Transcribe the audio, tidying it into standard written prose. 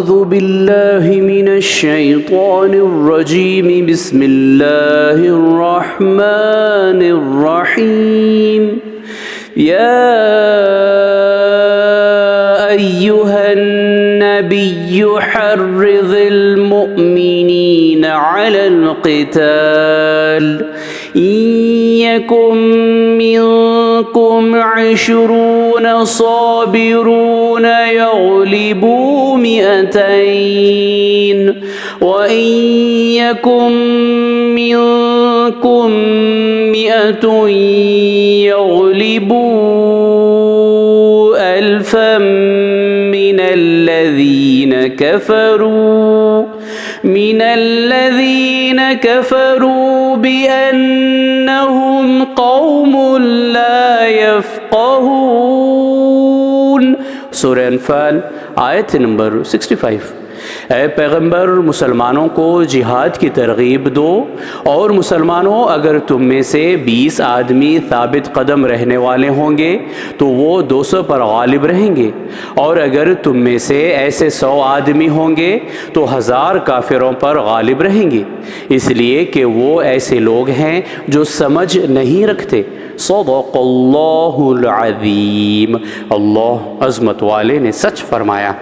अऊज़ु बिल्लाहि मिनश शैतानिर रजीम बिस्मिल्लाहिर रहमानिर रहीम या अय्युहन नबिय्यु हर्रिज़िल मुअमिनीना अलल क़िताल इयकुम मिनकुम इश्रून साबिरून यग़लिबू मिअतैन व इयकुम मिनकुम मिअतुन यग़लिबू अल्फम मिनल्लज़ीन कफ़रू बिअन्नहुम क़ौमुन ला यफ़क़हून। सूरह अनफ़ाल आयत नंबर 65। ऐ पैगंबर, मुसलमानों को जिहाद की तरगीब दो, और मुसलमानों, अगर तुम में से 20 आदमी साबित कदम रहने वाले होंगे तो वो 200 पर गालिब रहेंगे, और अगर तुम में से ऐसे 100 आदमी होंगे तो 1000 काफिरों पर गालिब रहेंगे, इसलिए कि वो ऐसे लोग हैं जो समझ नहीं रखते। सदक़ल्लाहुल अज़ीम। अल्लाह अज़मत वाले ने सच फरमाया।